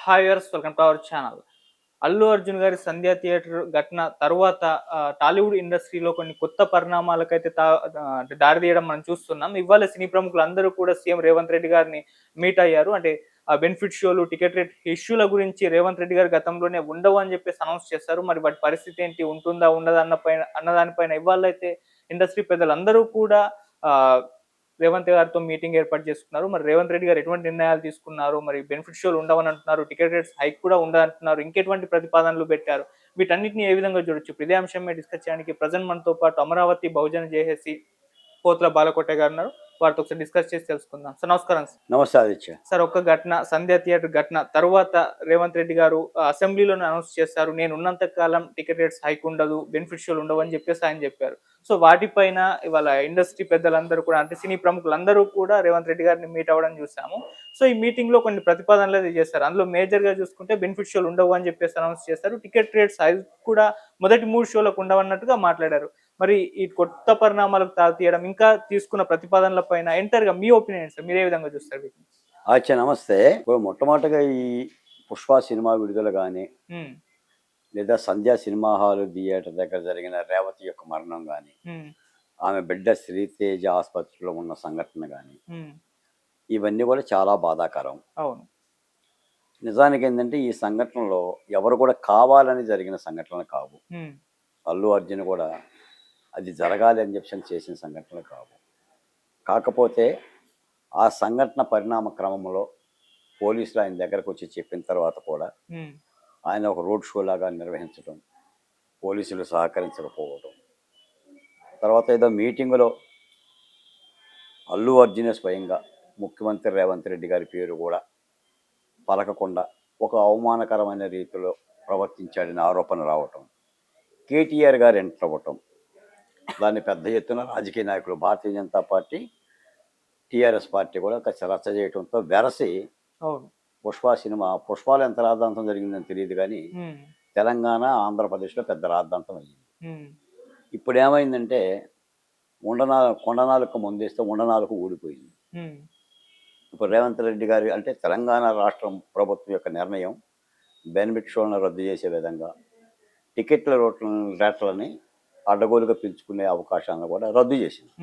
Hi viewers, welcome to our channel. Allu Arjun గారి 'సంధ్య' theatre ఘటన తరువాత టాలీవుడ్ ఇండస్ట్రీలో కొన్ని కొత్త పరిణామాలకైతే అంటే దారి తీయడం మనం చూస్తున్నాం. ఇవాళ సినీ ప్రముఖులందరూ కూడా సీఎం రేవంత్ రెడ్డి గారిని మీట్ అయ్యారు. అంటే బెనిఫిట్ షోలు, టికెట్ రేట్ ఇష్యూల గురించి రేవంత్ రెడ్డి గారు గతంలోనే ఉండవు అని చెప్పేసి అనౌన్స్ చేశారు. మరి వాటి పరిస్థితి ఏంటి? ఉంటుందా? ఉండదా? అన్నదానిపైన ఇవాళైతే ఇండస్ట్రీ పెద్దలందరూ కూడా ఆహ్, రేవంత్ గారితో మీటింగ్ ఏర్పాటు చేసుకున్నారు. మరి రేవంత్ రెడ్డి గారు ఎటువంటి నిర్ణయాలు తీసుకున్నారు? మరి బెనిఫిట్ షోలు ఉండవని అంటున్నారు. టికెట్ రేట్స్ హైక్ కూడా ఉండదంటున్నారు. ఇంకెటువంటి ప్రతిపాదనలు పెట్టారు? వీటన్నిటిని ఏ విధంగా చూడొచ్చు? ఇప్పుడు ఇదే అంశం మీద డిస్కస్ చేయడానికి ప్రెజెంట్ మనతో పాటు అమరావతి బహుజన జేఏసీ పోతుల బాలకోటయ్య గారు ఉన్నారు. వారితో ఒకసారి డిస్కస్ చేసి తెలుసుకుందాం. సార్ నమస్కారం సార్. నమస్తే ఆదిత్య. సార్, ఒక ఘటన 'సంధ్య' థియేటర్ ఘటన తరువాత రేవంత్ రెడ్డి గారు అసెంబ్లీలోనే అనౌన్స్ చేశారు. నేను ఉన్నంత కాలం టికెట్ రేట్స్ హైక్ ఉండదు, బెనిఫిట్ షోలు ఉండవు అని చెప్పేసి ఆయన చెప్పారు. సో వాటిపైన ఇవాళ ఇండస్ట్రీ పెద్దలందరూ కూడా, అంటే సినీ ప్రముఖులందరూ కూడా రేవంత్ రెడ్డి గారిని మీట్ అవ్వడం చూసాము. సో ఈ మీటింగ్ లో కొన్ని ప్రతిపాదనలు అయితే చేశారు. అందులో మేజర్ గా చూసుకుంటే బెనిఫిట్ షోలు ఉండవు అని చెప్పేసి అనౌన్స్ చేశారు. టికెట్ రేట్స్ హైక్ కూడా మొదటి 3 షోలకు ఉండవన్నట్టుగా మాట్లాడారు. మరి ఈ కొత్త పరిణామాలకు తాతీయడం, ఇంకా తీసుకున్న ప్రతిపాదనల పైన ఎంటర్ గా మీ ఒపీనియన్ సార్, మీరు ఏ విధంగా చూస్తారు వీటిని? ఆదిత్య నమస్తే. ఇప్పుడు మొట్టమొదటిగా ఈ 'పుష్ప' సినిమా విడుదల కానీ, లేదా 'సంధ్య' సినిమా హాలు థియేటర్ దగ్గర జరిగిన రేవతి యొక్క మరణం కానీ, ఆమె బిడ్డ శ్రీతేజ ఆసుపత్రిలో ఉన్న సంఘటన కానీ, ఇవన్నీ కూడా చాలా బాధాకరం. అవును. నిజానికి ఏంటంటే ఈ సంఘటనలో ఎవరు కూడా కావాలని జరిగిన సంఘటనలు కావు. అల్లు అర్జున్ కూడా అది జరగాలి అని చెప్పి చేసిన సంఘటనలు కావు. కాకపోతే ఆ సంఘటన పరిణామ క్రమంలో పోలీసులు ఆయన దగ్గరకు వచ్చి చెప్పిన తర్వాత కూడా ఆయన ఒక రోడ్ షో లాగా నిర్వహించడం, పోలీసులు సహకరించకపోవడం, తర్వాత ఏదో మీటింగులో అల్లు అర్జునే స్వయంగా ముఖ్యమంత్రి రేవంత్ రెడ్డి గారి పేరు కూడా పలకకుండా ఒక అవమానకరమైన రీతిలో ప్రవర్తించాడని ఆరోపణ రావటం, కేటీఆర్ గారు ఎంటర్ అవ్వటం, దాన్ని పెద్ద ఎత్తున రాజకీయ నాయకులు, Bharatiya Janata party, TRS party కూడా రచ్చ చేయడంతో వెరసి పుష్పాలు ఎంత రాద్ధాంతం జరిగిందని తెలియదు కానీ తెలంగాణ, ఆంధ్రప్రదేశ్లో పెద్ద రాద్ధాంతం అయ్యింది. ఇప్పుడు ఏమైందంటే కొండనాలకు ముందేస్తే ఉండనాలకు ఊడిపోయింది. ఇప్పుడు రేవంత్ రెడ్డి గారి, అంటే తెలంగాణ రాష్ట్రం ప్రభుత్వం యొక్క నిర్ణయం బెనిఫిట్ షోలను రద్దు చేసే విధంగా టికెట్ల రేట్లని అడ్డగోలుగా పెంచుకునే అవకాశాలను కూడా రద్దు చేసింది.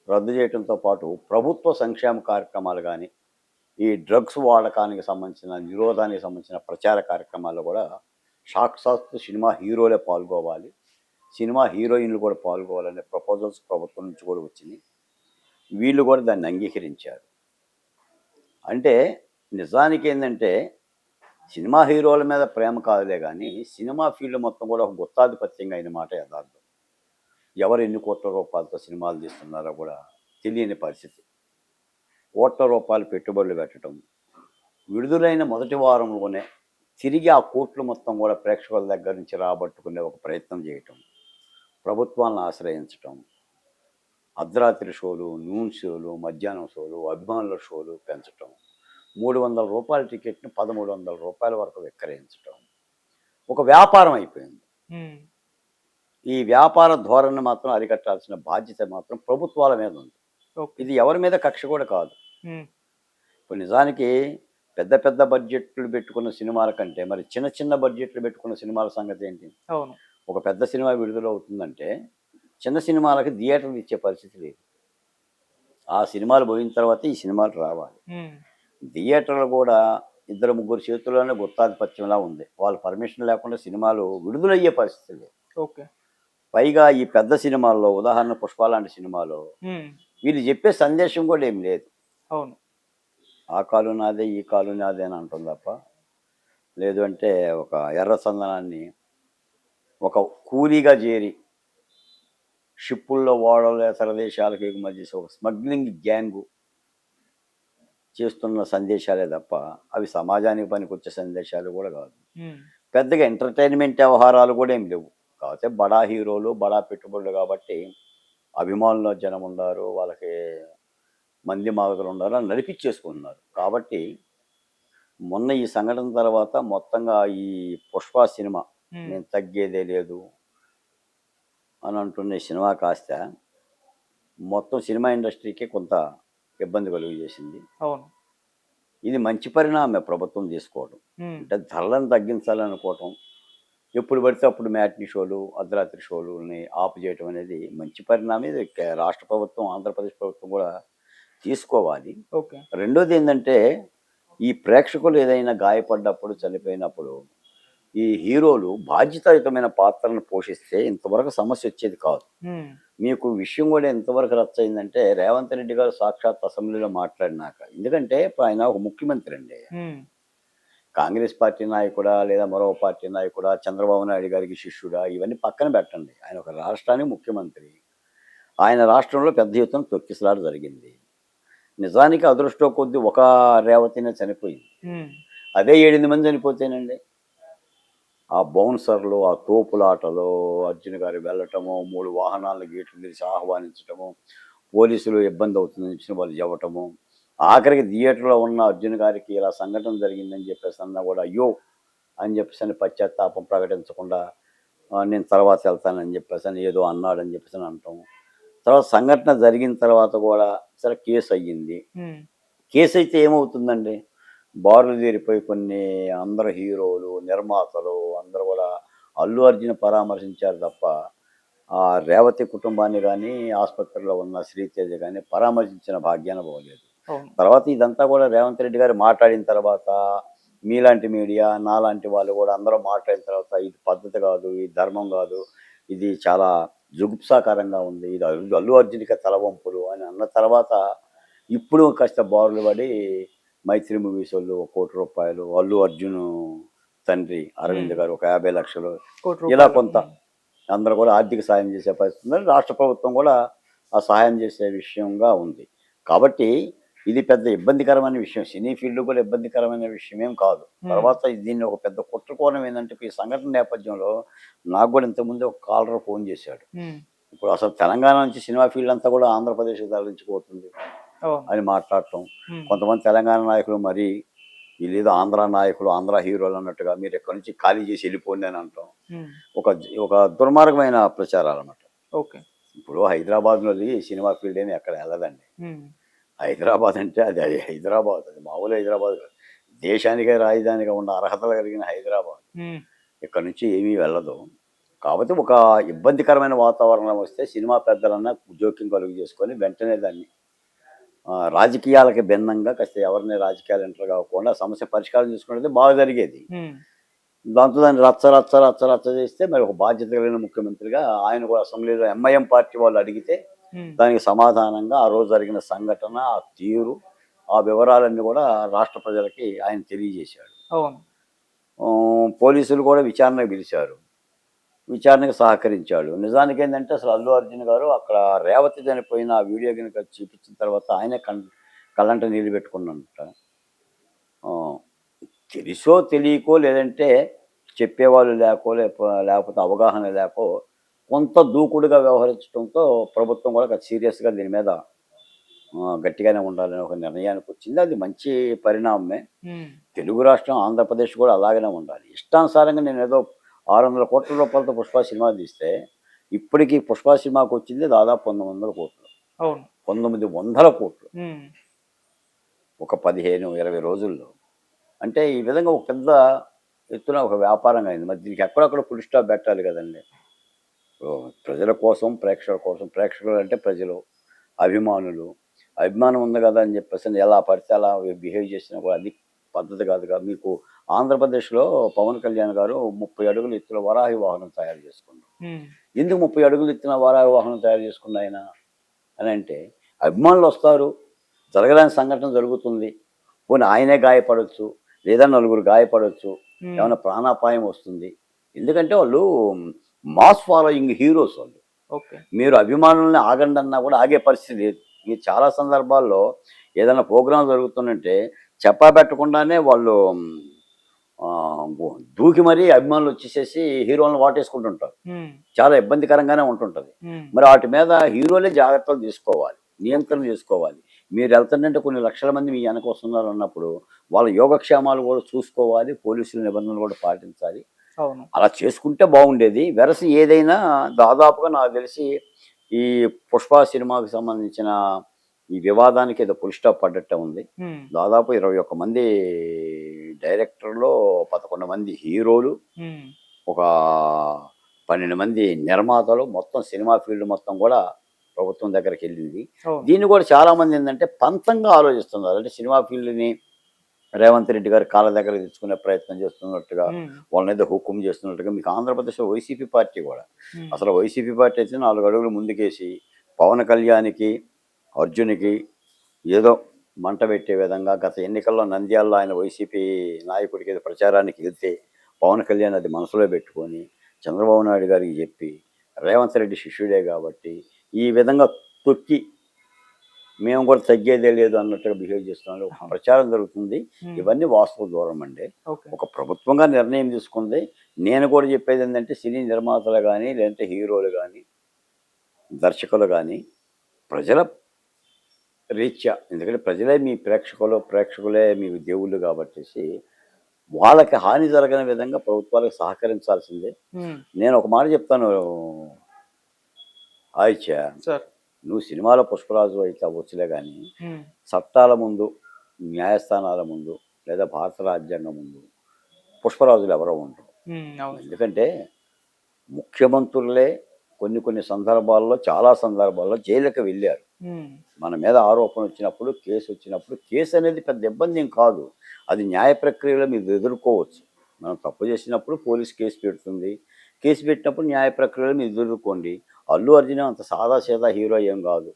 రద్దు చేయడంతో పాటు ప్రభుత్వ సంక్షేమ కార్యక్రమాలు కానీ, ఈ డ్రగ్స్ వాడకానికి సంబంధించిన నిరోధానికి సంబంధించిన ప్రచార కార్యక్రమాల్లో కూడా సాక్షాత్తు సినిమా హీరోలే పాల్గొవాలి, సినిమా హీరోయిన్లు కూడా పాల్గొవాలనే ప్రపోజల్స్ ప్రభుత్వం నుంచి కూడా వచ్చింది. వీళ్ళు కూడా దాన్ని అంగీకరించారు. అంటే నిజానికి ఏంటంటే సినిమా హీరోల మీద ప్రేమ కాదులే కానీ సినిమా ఫీల్డ్ మొత్తం కూడా ఒక గుత్తాధిపత్యంగా అయిన మాట యథార్థం. ఎవరు ఎన్ని కోట్ల రూపాయలతో సినిమాలు తీస్తున్నారో కూడా తెలియని పరిస్థితి. కోట్ల రూపాయలు పెట్టుబడులు పెట్టడం, విడుదలైన మొదటి వారంలోనే తిరిగి ఆ కోట్లు మొత్తం కూడా ప్రేక్షకుల దగ్గర నుంచి రాబట్టుకునే ఒక ప్రయత్నం చేయటం, ప్రభుత్వాలను ఆశ్రయించటం, అర్ధరాత్రి షోలు, నూన్ షోలు, మధ్యాహ్నం షోలు, అభిమానుల షోలు పెంచటం, 300 రూపాయల టికెట్ని 1300 రూపాయల వరకు విక్రయించటం ఒక వ్యాపారం అయిపోయింది. ఈ వ్యాపార ధోరణి మాత్రం అరికట్టాల్సిన బాధ్యత మాత్రం ప్రభుత్వాల మీద ఉంది. ఇది ఎవరి మీద కక్ష కూడా కాదు. ఇప్పుడు నిజానికి పెద్ద పెద్ద బడ్జెట్లు పెట్టుకున్న సినిమాల కంటే మరి చిన్న చిన్న బడ్జెట్లు పెట్టుకున్న సినిమాల సంగతి ఏంటి? ఒక పెద్ద సినిమా విడుదల అవుతుందంటే చిన్న సినిమాలకి థియేటర్లు ఇచ్చే పరిస్థితి లేదు. ఆ సినిమాలు పోయిన తర్వాత ఈ సినిమాలు రావాలి. థియేటర్లు కూడా 2-3 చేతుల్లోనే గుత్తాధిపత్యంలా ఉంది. వాళ్ళు పర్మిషన్ లేకుండా సినిమాలు విడుదలయ్యే పరిస్థితి లేదు. పైగా ఈ పెద్ద సినిమాల్లో, ఉదాహరణ 'పుష్ప' లాంటి సినిమాలో వీళ్ళు చెప్పే సందేశం కూడా ఏం లేదు. అవును, ఆ కాలు నాదే, ఈ కాలు నాదే అని అంటుంది తప్ప, లేదు అంటే ఒక ఎర్ర చందనాన్ని ఒక కూలీగా చేరి షిప్పుల్లో ఓడలు ఇతర దేశాలకు ఎగుమతి చేసి ఒక స్మగ్లింగ్ గ్యాంగు చేస్తున్న సందేశాలే తప్ప అవి సమాజానికి పనికొచ్చే సందేశాలు కూడా కాదు. పెద్దగా ఎంటర్టైన్మెంట్ వ్యవహారాలు కూడా ఏం లేవు. కాకపోతే బడా హీరోలు, బడా పెట్టుబడులు కాబట్టి అభిమానుల జనం ఉన్నారు, వాళ్ళకి మంది మాగదులు ఉన్నారు, అని నడిపించేసుకుంటున్నారు. కాబట్టి మొన్న ఈ సంఘటన తర్వాత మొత్తంగా ఈ 'పుష్ప' సినిమా నేను తగ్గేదే లేదు అని అంటున్న సినిమా కాస్త మొత్తం సినిమా ఇండస్ట్రీకి కొంత ఇబ్బంది కలుగు చేసింది. ఇది మంచి పరిణామమే ప్రభుత్వం తీసుకోవడం. అంటే ధరలను తగ్గించాలనుకోవటం, ఎప్పుడు పడితే అప్పుడు మ్యాట్ని షోలు, అర్ధరాత్రి షోలుని ఆపు చేయటం అనేది మంచి పరిణామం. ఇది రాష్ట్ర ప్రభుత్వం, ఆంధ్రప్రదేశ్ ప్రభుత్వం కూడా తీసుకోవాలి. ఓకే. రెండోది ఏంటంటే, ఈ ప్రేక్షకులు ఏదైనా గాయపడ్డప్పుడు, చనిపోయినప్పుడు ఈ హీరోలు బాధ్యతాయుతమైన పాత్రను పోషిస్తే ఇంతవరకు సమస్య వచ్చేది కాదు. మీకు విషయం కూడా ఎంతవరకు రచ్చ అయిందంటే, రేవంత్ రెడ్డి గారు సాక్షాత్ అసెంబ్లీలో మాట్లాడినాక, ఎందుకంటే ఇప్పుడు ఆయన ఒక ముఖ్యమంత్రి అండి. కాంగ్రెస్ పార్టీ నాయకుడా, లేదా మరో పార్టీ నాయకుడా, చంద్రబాబు నాయుడు గారికి శిష్యుడా, ఇవన్నీ పక్కన పెట్టండి. ఆయన ఒక రాష్ట్రానికి ముఖ్యమంత్రి. ఆయన రాష్ట్రంలో పెద్ద ఎత్తున తొక్కిసలాట జరిగింది. నిజానికి అదృష్టం కొద్దీ ఒక రేవతినే చనిపోయింది. అదే 7 మంది చనిపోతేనండి, ఆ బౌన్సర్లు, ఆ తోపులాటలు, అర్జున్ గారు వెళ్ళటము, 3 వాహనాలను గేట్లు తెరిచి ఆహ్వానించటము, పోలీసులు ఇబ్బంది అవుతుందని చెప్పి వాళ్ళు చెప్పటము, ఆఖరికి థియేటర్లో ఉన్న అర్జున్ గారికి ఇలా సంఘటన జరిగిందని చెప్పేసి అన్నా కూడా అయ్యో అని చెప్పేసి అని పశ్చాత్తాపం ప్రకటించకుండా నేను తర్వాత వెళ్తానని చెప్పేసి అని ఏదో అన్నాడని చెప్పేసి అని అంటాం. తర్వాత సంఘటన జరిగిన తర్వాత కూడా సరే కేసు అయ్యింది. కేసు అయితే ఏమవుతుందండి, బారులు తీరిపోయి కొన్ని అందరు హీరోలు, నిర్మాతలు అందరూ కూడా అల్లు అర్జున్ పరామర్శించారు తప్ప ఆ రేవతి కుటుంబాన్ని కానీ, ఆసుపత్రిలో ఉన్న శ్రీతేజ కానీ పరామర్శించిన భాగ్యాన పోలేదు. తర్వాత ఇదంతా కూడా రేవంత్ రెడ్డి గారు మాట్లాడిన తర్వాత, మీలాంటి మీడియా, నాలాంటి వాళ్ళు కూడా అందరూ మాట్లాడిన తర్వాత ఇది పద్ధతి కాదు, ఇది ధర్మం కాదు, ఇది చాలా జుగుప్సాకరంగా ఉంది, ఇది అల్లు అర్జున్కి తలవంపులు అని అన్న తర్వాత ఇప్పుడు కాస్త బారులు పడి మైత్రి మూవీస్ వాళ్ళు ₹1 కోటి, అల్లు అర్జున్ తండ్రి అరవింద్ గారు ఒక 50 లక్షలు, ఇలా కొంత అందరూ కూడా ఆర్థిక సాయం చేసే పరిస్థితి ఉంది. రాష్ట్ర ప్రభుత్వం కూడా ఆ సహాయం చేసే విషయంగా ఉంది. కాబట్టి ఇది పెద్ద ఇబ్బందికరమైన విషయం, సినీ ఫీల్డ్ కూడా ఇబ్బందికరమైన విషయం ఏం కాదు. తర్వాత దీన్ని ఒక పెద్ద కుట్రకోణం ఏంటంటే, ఈ సంఘటన నేపథ్యంలో నాకు కూడా ఇంతకుముందు ఒక కాలర్ ఫోన్ చేశాడు. ఇప్పుడు అసలు తెలంగాణ నుంచి సినిమా ఫీల్డ్ అంతా కూడా ఆంధ్రప్రదేశ్కి తరలించిపోతుంది అని మాట్లాడటం, కొంతమంది తెలంగాణ నాయకులు మరి వీళ్ళేదో ఆంధ్ర నాయకులు, ఆంధ్ర హీరోలు అన్నట్టుగా మీరు ఎక్కడి నుంచి ఖాళీ చేసి వెళ్ళిపోండి అని అంటాం. ఒక దుర్మార్గమైన ప్రచారాలు అన్నమాట. ఓకే. ఇప్పుడు హైదరాబాద్లో సినిమా ఫీల్డ్ ఏమి ఎక్కడ వెళ్ళదండి. హైదరాబాద్ అంటే అది హైదరాబాద్, అది మామూలు హైదరాబాద్ కాదు, దేశానికే రాజధానిగా ఉన్న అర్హతలు కలిగిన హైదరాబాద్. ఇక్కడ నుంచి ఏమీ వెళ్ళదు. కాబట్టి ఒక ఇబ్బందికరమైన వాతావరణం వస్తే సినిమా పెద్దలన్నా జోక్యం కలుగు చేసుకొని వెంటనే దాన్ని రాజకీయాలకి భిన్నంగా కాస్త ఎవరిని రాజకీయాలు ఎంటర్ కాకుండా సమస్య పరిష్కారం చేసుకునేది బాగా జరిగేది. దాంతో దాన్ని రచ్చ రచ్చ రచ్చ రచ్చ చేస్తే మరి ఒక బాధ్యత కలిగిన ముఖ్యమంత్రిగా ఆయన కూడా అసెంబ్లీలో ఎంఐఎం పార్టీ వాళ్ళు అడిగితే దానికి సమాధానంగా ఆ రోజు జరిగిన సంఘటన, ఆ తీరు, ఆ వివరాలన్నీ కూడా రాష్ట్ర ప్రజలకి ఆయన తెలియజేశాడు. పోలీసులు కూడా విచారణకు పిలిచారు, విచారణకు సహకరించాడు. నిజానికి ఏంటంటే అసలు అల్లు అర్జున్ గారు అక్కడ రేవతి చనిపోయిన ఆ వీడియో కనుక చూపించిన తర్వాత ఆయనే కళ్ళంట నీళ్ళు పెట్టుకున్నంట. తెలుసో తెలియకో, లేదంటే చెప్పేవాళ్ళు లేకపోతే అవగాహన లేకో కొంత దూకుడుగా వ్యవహరించడంతో ప్రభుత్వం కూడా సీరియస్గా దీని మీద గట్టిగానే ఉండాలని ఒక నిర్ణయానికి వచ్చింది. అది మంచి పరిణామమే. తెలుగు రాష్ట్రం ఆంధ్రప్రదేశ్ కూడా అలాగనే ఉండాలి. ఇష్టానుసారంగా నేను ఏదో ₹600 కోట్లతో పుష్ప సినిమా తీస్తే ఇప్పటికీ పుష్ప సినిమాకి వచ్చింది దాదాపు 900 కోట్లు. 900 కోట్లు ఒక 15-20 రోజుల్లో. అంటే ఈ విధంగా ఒక పెద్ద ఎత్తున ఒక వ్యాపారంగా అయింది. మరి దీనికి ఎక్కడొక్కడ ఫుల్ స్టాప్ పెట్టాలి కదండి. ప్రజల కోసం, ప్రేక్షకుల కోసం, ప్రేక్షకులు అంటే ప్రజలు, అభిమానులు, అభిమానం ఉంది కదా అని చెప్పేసి ఎలా పడితే అలా బిహేవ్ చేసినా కూడా అది పద్ధతి కాదుగా. మీకు ఆంధ్రప్రదేశ్లో పవన్ కళ్యాణ్ గారు 30 అడుగుల ఎత్తుల వరాహి వాహనం తయారు చేసుకున్నారు. ఎందుకు 30 అడుగులు ఎత్తున వరాహి వాహనం తయారు చేసుకున్న ఆయన అని అంటే, అభిమానులు వస్తారు, జరగలేని సంఘటన జరుగుతుంది, పోనీ ఆయనే గాయపడవచ్చు, లేదా నలుగురు గాయపడవచ్చు, ఏమైనా ప్రాణాపాయం వస్తుంది. ఎందుకంటే వాళ్ళు మాస్ ఫాలోయింగ్ హీరోస్ వాళ్ళు. మీరు అభిమానుల్ని ఆగండి అన్నా కూడా ఆగే పరిస్థితి లేదు. మీరు చాలా సందర్భాల్లో ఏదైనా ప్రోగ్రాం జరుగుతుందంటే చెప్పా పెట్టకుండానే వాళ్ళు దూకి మరీ అభిమానులు వచ్చేసేసి హీరోలను వాటేసుకుంటుంటారు. చాలా ఇబ్బందికరంగానే ఉంటుంటుంది. మరి వాటి మీద హీరోలే జాగ్రత్తలు తీసుకోవాలి, నియంత్రణ చేసుకోవాలి. మీరు వెళ్తుందంటే కొన్ని లక్షల మంది మీ వెనక వస్తున్నారు అన్నప్పుడు వాళ్ళ యోగక్షేమాలు కూడా చూసుకోవాలి, పోలీసుల నిబంధనలు కూడా పాటించాలి. అలా చేసుకుంటే బాగుండేది. వెరసి ఏదైనా దాదాపుగా నాకు తెలిసి ఈ పుష్ప సినిమాకి సంబంధించిన ఈ వివాదానికి ఏదో ఫుల్ స్టాప్ పడ్డట్టే ఉంది. హ్మ్. దాదాపు 21 మంది డైరెక్టర్‌లో 11 మంది హీరోలు, హ్మ్. ఒక 12 మంది నిర్మాతలు, మొత్తం సినిమా ఫీల్డ్ మొత్తం కూడా ప్రభుత్వం దగ్గరికెళ్ళింది. అవును. దీన్ని కూడా చాలామంది ఏందంటే పంతంగా ఆలోచిస్తున్నారు. అంటే సినిమా ఫీల్డ్‌ని రేవంత్ రెడ్డి గారి కాళ్ళ దగ్గరకు తెచ్చుకునే ప్రయత్నం చేస్తున్నట్టుగా, హ్మ్. వాళ్ళనేదో హుకుం చేస్తున్నట్టుగా. మీకు ఆంధ్రప్రదేశ్‌లో వైసీపీ పార్టీ కూడా. హ్మ్. అసలు వైసీపీ పార్టీ అయితే 4 అడుగులు ముందుకేసి పవన్ కళ్యాణ్‌కి, అర్జున్‌కి ఏదో మంట పెట్టే విధంగా గత ఎన్నికల్లో నంద్యాలలో ఆయన వైసీపీ నాయకుడికి ఏదో ప్రచారానికి వెళ్తే పవన్ కళ్యాణ్ అది మనసులో పెట్టుకొని చంద్రబాబు నాయుడు గారికి చెప్పి రేవంత్ రెడ్డి శిష్యుడే కాబట్టి ఈ విధంగా తొక్కి మేము కూడా తగ్గేదే లేదు అన్నట్టుగా బిహేవ్ చేస్తున్నారు. ఒక అవును. ప్రచారం జరుగుతుంది. హ్మ్. ఇవన్నీ వాస్తవ దూరం అండి. ఓకే. ఒక ప్రభుత్వంగా నిర్ణయం తీసుకుంది. నేను కూడా చెప్పేది ఏంటంటే సినీ నిర్మాతలు కానీ, లేదంటే హీరోలు కానీ, దర్శకులు కానీ ప్రజల రీత్యా, ఎందుకంటే ప్రజలే మీ ప్రేక్షకులే మీ దేవుళ్ళు కాబట్టేసి వాళ్ళకి హాని జరగని విధంగా ప్రభుత్వాలకు సహకరించాల్సిందే. హ్మ్. నేను ఒక మాట చెప్తాను ఆయిషా, సార్. నువ్వు సినిమాలో పుష్పరాజు అయితే అవ్వచ్చులే కానీ హ్మ్. చట్టాల ముందు, న్యాయస్థానాల ముందు, లేదా భారత రాజ్యాంగం ముందు పుష్పరాజులు ఎవరో ఉండరు. హ్మ్. అవును సార్. ఎందుకంటే ముఖ్యమంత్రులే కొన్ని కొన్ని సందర్భాల్లో, చాలా సందర్భాల్లో జైలుకి వెళ్ళారు. హ్మ్. మన మీద ఆరోపణ వచ్చినప్పుడు, కేసు వచ్చినప్పుడు, కేసు అనేది పెద్ద ఇబ్బంది ఏం కాదు. అది న్యాయ ప్రక్రియలో మీరు ఎదుర్కోవచ్చు. మనం తప్పు చేసినప్పుడు పోలీస్ కేసు పెడుతుంది. కేసు పెట్టినప్పుడు న్యాయ ప్రక్రియలో మీరు ఎదుర్కోండి. అల్లు అర్జున్ అంత సాదాసీదా హీరో ఏం కాదు.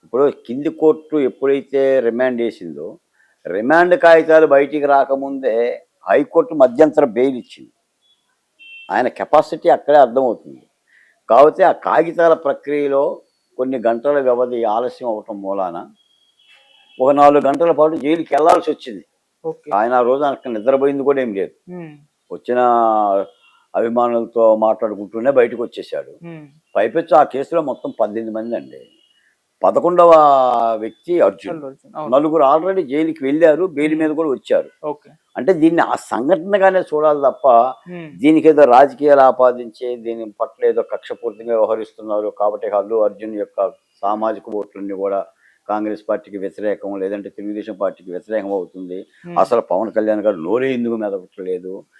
ఇప్పుడు కింది కోర్టు ఎప్పుడైతే రిమాండ్ చేసిందో, రిమాండ్ కాగితాలు బయటికి రాకముందే హైకోర్టు మధ్యంతర బెయిల్ ఇచ్చింది. ఆయన కెపాసిటీ అక్కడే అర్థమవుతుంది. కాకపోతే ఆ కాగితాల ప్రక్రియలో కొన్ని గంటల వ్యవధి ఆలస్యం అవ్వటం మూలాన ఒక 4 గంటల పాటు జైలుకెళ్ళాల్సొచ్చింది. ఓకే. ఆయన ఆ రోజు అక్కడ నిద్రపోయింది కూడా ఏం లేదు. హ్మ్. వచ్చిన అభిమానులతో మాట్లాడుకుంటూనే బయటకొచ్చేసాడు. హ్మ్. పైపెచ్చు ఆ కేసులో మొత్తం 18 మందండి. 11వ వ్యక్తి అర్జున్. అల్లు అర్జున్. అవును. నలుగురు ఆల్రెడీ జైలుకి వెళ్లారు. బెయిల్ హ్మ్. మీద కూడా వచ్చారు. ఓకే. అంటే దీన్ని ఆ సంఘటనగానే చూడాలి తప్ప, హ్మ్. దీనికేదో రాజకీయాలు ఆపాదించి, దీని పట్ల ఏదో కక్షపూరితంగా వ్యవహరిస్తున్నారు కాబట్టి అల్లు అర్జున్ యొక్క సామాజిక ఓట్లన్నీ కూడా కాంగ్రెస్ పార్టీకి వ్యతిరేకం, లేదంటే తెలుగుదేశం పార్టీకి వ్యతిరేకం అవుతుంది. హ్మ్. అసలు పవన్ కళ్యాణ్ గారు నోరే ఎందుకు మెదపట్లేదు.